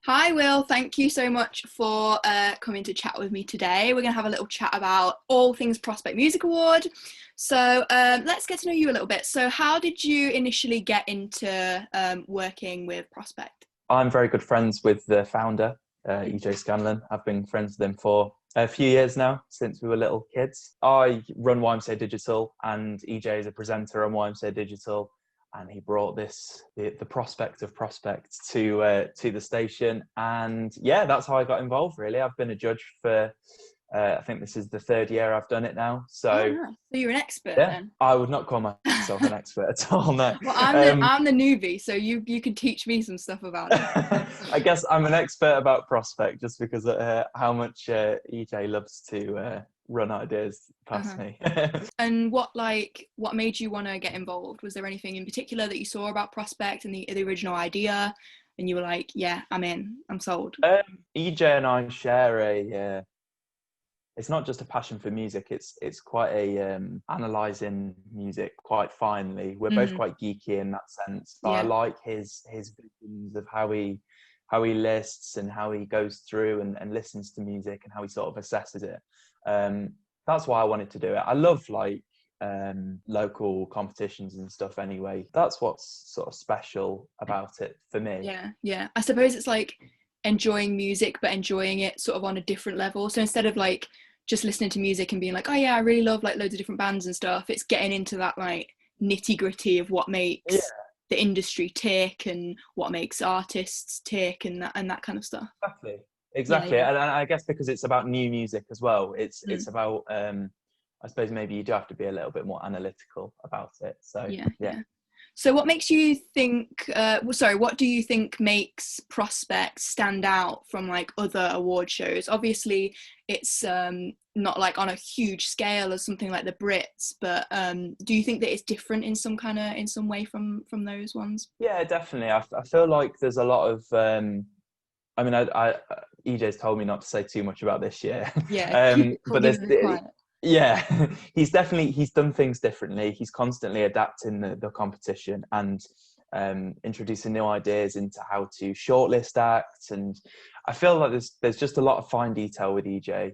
Hi, Will. Thank you so much for coming to chat with me today. We're going to have a little chat about all things Prospect Music Award. So let's get to know you a little bit. So how did you initially get into working with Prospect? I'm very good friends with the founder, EJ Scanlon. I've been friends with him for a few years now, since we were little kids. I run YMCA Digital, and EJ is a presenter on YMCA Digital. And he brought the prospect of prospects to the station, and yeah, that's how I got involved. Really, I've been a judge for I think this is the third year I've done it now. Oh, So nice. So you're an expert yeah, then? I would not call myself an expert at all. No. Well, I'm the newbie, so you could teach me some stuff about it. I guess I'm an expert about prospect just because how much EJ loves to run ideas past me. And what made you want to get involved? Was there anything in particular that you saw about Prospect and the original idea, and you were like, yeah, I'm in, I'm sold? EJ and I share it's not just a passion for music, it's quite a analysing music quite finely. We're both quite geeky in that sense, but I like his visions of how he lists and how he goes through and listens to music and how he sort of assesses it. That's why I wanted to do it. I love local competitions and stuff anyway. That's what's sort of special about it for me. Yeah, I suppose it's like enjoying music, but enjoying it sort of on a different level. So instead of like just listening to music and being like, oh yeah, I really love like loads of different bands and stuff, it's getting into that like nitty gritty of what makes the industry tick and what makes artists tick and that kind of stuff. Exactly. And I guess because it's about new music as well, it's about I suppose maybe you do have to be a little bit more analytical about it. So yeah. So what makes you think, what do you think makes Prospect stand out from like other award shows? Obviously it's not like on a huge scale as something like the Brits, but do you think that it's different in some way from those ones? Yeah, definitely. I feel like there's a lot of, I mean, EJ's told me not to say too much about this year. But there's, yeah, he's done things differently. He's constantly adapting the competition and introducing new ideas into how to shortlist acts. And I feel like there's just a lot of fine detail with EJ,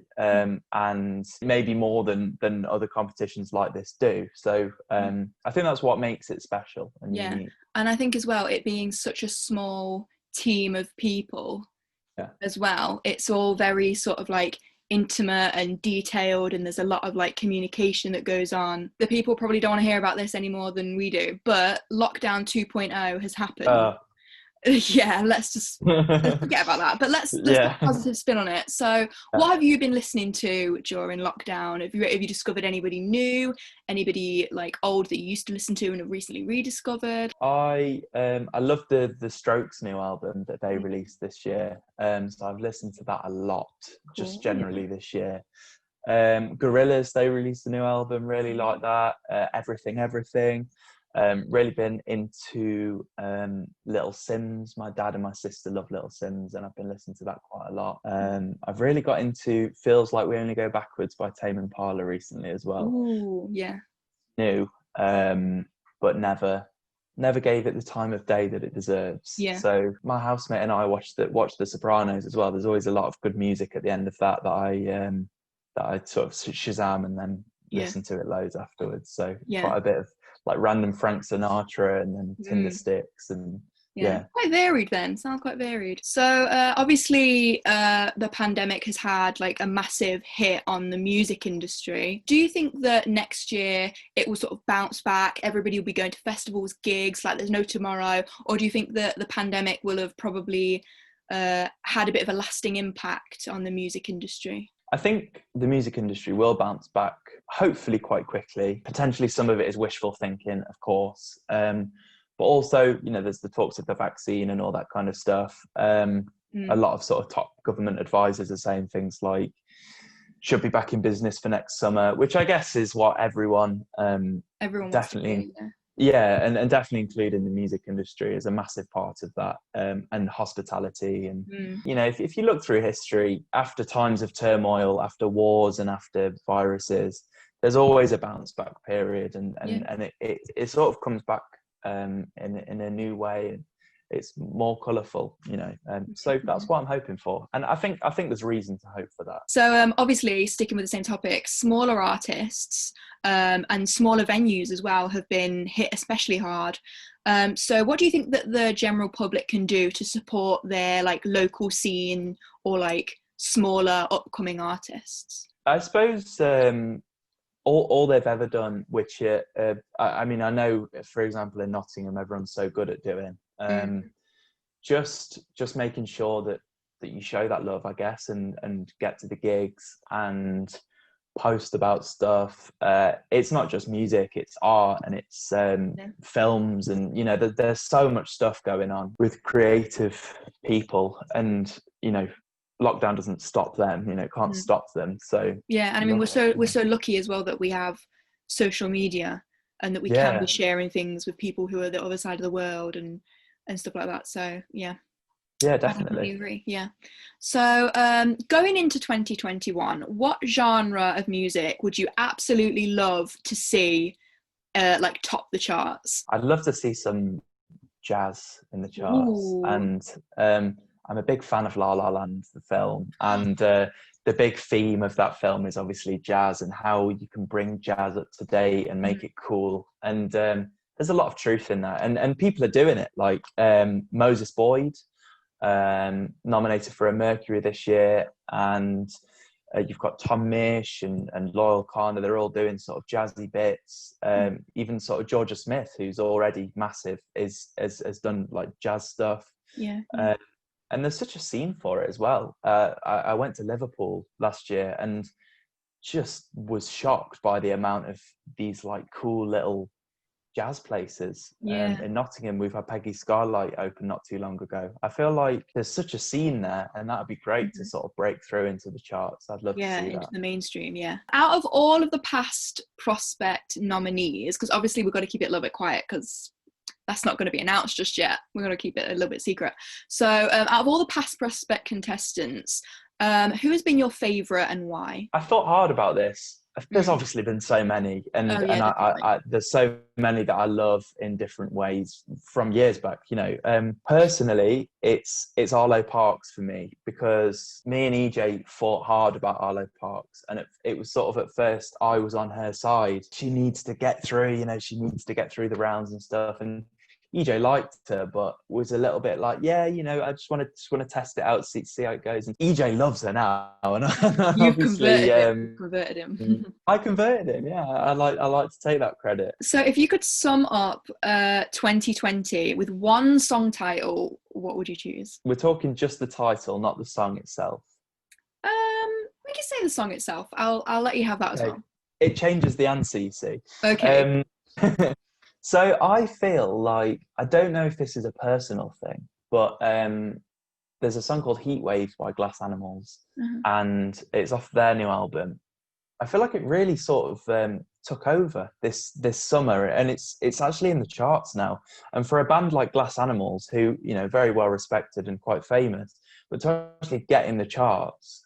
and maybe more than other competitions like this do. So I think that's what makes it special and unique. And I think as well, it being such a small team of people as well, it's all very sort of like intimate and detailed, and there's a lot of like communication that goes on. The people probably don't want to hear about this any more than we do, but lockdown 2.0 has happened. Let's forget about that, but let's put a positive spin on it. So what have you been listening to during lockdown? Have you discovered anybody new, anybody like old that you used to listen to and have recently rediscovered? I love the Strokes new album that they released this year, so I've listened to that a lot just generally this year. Gorillaz, they released a new album, really like that. Everything. Really been into Little Sims. My dad and my sister love Little Sims, and I've been listening to that quite a lot. I've really got into Feels Like We Only Go Backwards by Tame Impala recently as well. Ooh, yeah. New, but never gave it the time of day that it deserves. So my housemate and I watched The Sopranos as well. There's always a lot of good music at the end of that I sort of Shazam and then listen to it loads afterwards. So quite a bit of like random Frank Sinatra and then Tinder Sticks and quite varied then. Sounds quite varied. So obviously the pandemic has had like a massive hit on the music industry. Do you think that next year it will sort of bounce back, everybody will be going to festivals, gigs like there's no tomorrow, or do you think that the pandemic will have probably had a bit of a lasting impact on the music industry? I think the music industry will bounce back, hopefully quite quickly. Potentially some of it is wishful thinking, of course. But also, there's the talks of the vaccine and all that kind of stuff. A lot of sort of top government advisors are saying things like, should be back in business for next summer, which I guess is what everyone definitely... and definitely including the music industry is a massive part of that, and hospitality. And if you look through history, after times of turmoil, after wars and after viruses, there's always a bounce back period, and it sort of comes back in a new way. it's more colourful, you know, and so that's what I'm hoping for, and I think there's reason to hope for that. So obviously, sticking with the same topic, smaller artists and smaller venues as well have been hit especially hard. So what do you think that the general public can do to support their like local scene or like smaller upcoming artists? I suppose all they've ever done, which I mean, I know, for example, in Nottingham, everyone's so good at doing, just making sure that you show that love, I guess, and get to the gigs and post about stuff. It's not just music, it's art, and it's films, and you know, there's so much stuff going on with creative people, and you know, lockdown doesn't stop them, you know, it can't stop them. So yeah, and I mean, we're so lucky as well that we have social media and that we can be sharing things with people who are the other side of the world and stuff like that. So yeah, definitely agree. Yeah. So going into 2021, what genre of music would you absolutely love to see like top the charts? I'd love to see some jazz in the charts. Ooh. And I'm a big fan of La La Land, the film, and the big theme of that film is obviously jazz and how you can bring jazz up to date and make it cool. And there's a lot of truth in that, and people are doing it. Like Moses Boyd, nominated for a Mercury this year, and you've got Tom Misch and Loyal Kana. They're all doing sort of jazzy bits. Even sort of Georgia Smith, who's already massive, has done like jazz stuff. And there's such a scene for it as well. I went to Liverpool last year and just was shocked by the amount of these like cool little jazz places. In Nottingham, we've had Peggy Scarlight open not too long ago. I feel like there's such a scene there, and that'd be great to sort of break through into the charts. I'd love to see that. Into the mainstream. Out of all of the past Prospect nominees, because obviously we've got to keep it a little bit quiet because that's not going to be announced just yet. We're going to keep it a little bit secret. So out of all the past Prospect contestants, who has been your favourite and why? I thought hard about this. There's obviously been so many, and I there's so many that I love in different ways from years back. You know, personally, it's Arlo Parks for me, because me and EJ fought hard about Arlo Parks, and it was sort of, at first I was on her side. She needs to get through, you know, she needs to get through the rounds and stuff, and EJ liked her, but was a little bit like, yeah, you know, I just want to test it out, see how it goes. And EJ loves her now, and you've converted him. I converted him. Yeah, I like to take that credit. So, if you could sum up 2020 with one song title, what would you choose? We're talking just the title, not the song itself. We can say the song itself. I'll let you have that as well. It changes the answer, you see. Okay. So I feel like, I don't know if this is a personal thing, but there's a song called Heat Waves by Glass Animals, and it's off their new album. I feel like it really sort of took over this summer, and it's actually in the charts now. And for a band like Glass Animals, who, you know, very well respected and quite famous, but to actually get in the charts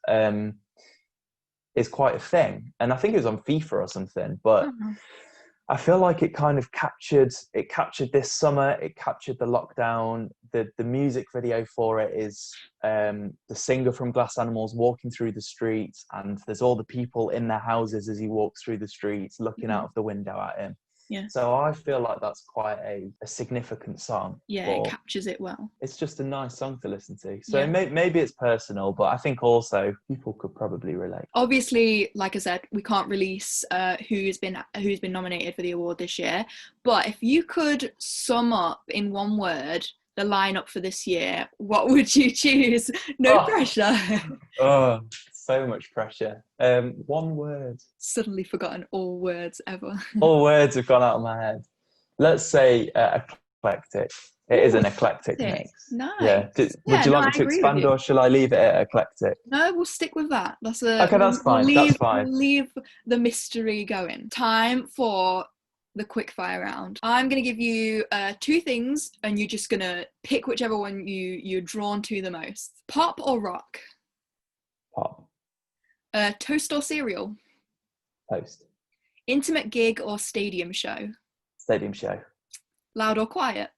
is quite a thing. And I think it was on FIFA or something, but I feel like it kind of captured this summer. It captured the lockdown. The music video for it is the singer from Glass Animals walking through the streets, and there's all the people in their houses as he walks through the streets looking out of the window at him. Yeah. So I feel like that's quite a significant song. Yeah, it captures it well. It's just a nice song to listen to. So maybe it's personal, but I think also people could probably relate. Obviously, like I said, we can't release who's been nominated for the award this year. But if you could sum up in one word the lineup for this year, what would you choose? No pressure. So much pressure. One word. Suddenly forgotten all words ever. All words have gone out of my head. Let's say eclectic. It is an eclectic mix. Nice. Yeah. Would you like me to expand, or shall I leave it at eclectic? No, we'll stick with that. Okay, that's fine. That's fine. We'll leave the mystery going. Time for the quickfire round. I'm going to give you two things, and you're just going to pick whichever one you're drawn to the most. Pop or rock? Pop. Toast or cereal? Toast. Intimate gig or stadium show? Stadium show. Loud or quiet?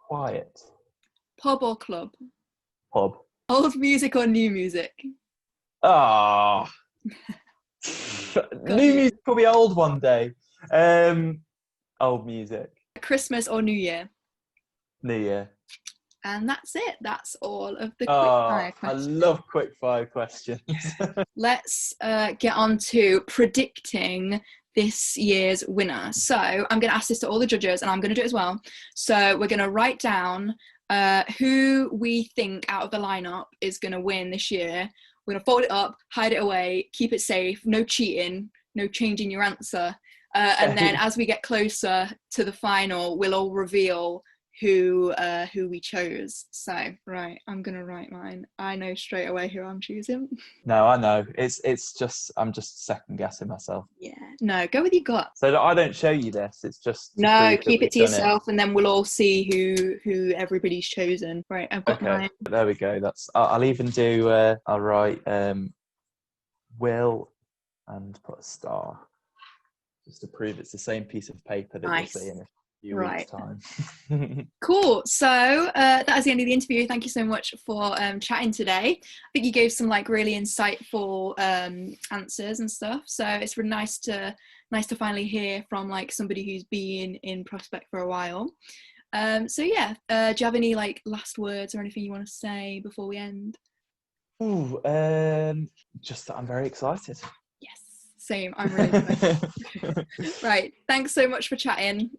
Quiet. Pub or club? Pub. Old music or new music? Ah. New music will be old one day. Old music. Christmas or New Year? New Year. And that's it. That's all of the Oh, quickfire questions. I love quickfire questions. Let's get on to predicting this year's winner. So I'm going to ask this to all the judges, and I'm going to do it as well. So we're going to write down who we think out of the lineup is going to win this year. We're going to fold it up, hide it away, keep it safe, no cheating, no changing your answer. And then as we get closer to the final, we'll all reveal who we chose. So right, I'm gonna write mine. I know straight away who I'm choosing. No, I know. It's just I'm just second guessing myself. Yeah, no, go with your gut. So I don't show you this. It's just no, keep it to yourself, and then we'll all see who everybody's chosen. Right, I've got mine. There we go. That's I'll even do. I'll write Will and put a star, just to prove it's the same piece of paper that we'll see in a few weeks' time. Cool. So that is the end of the interview. Thank you so much for chatting today. I think you gave some like really insightful answers and stuff. So it's really nice to finally hear from like somebody who's been in Prospect for a while. So yeah, do you have any like last words or anything you want to say before we end? Ooh, just that I'm very excited. Yes, same. I'm really excited. Right. Thanks so much for chatting.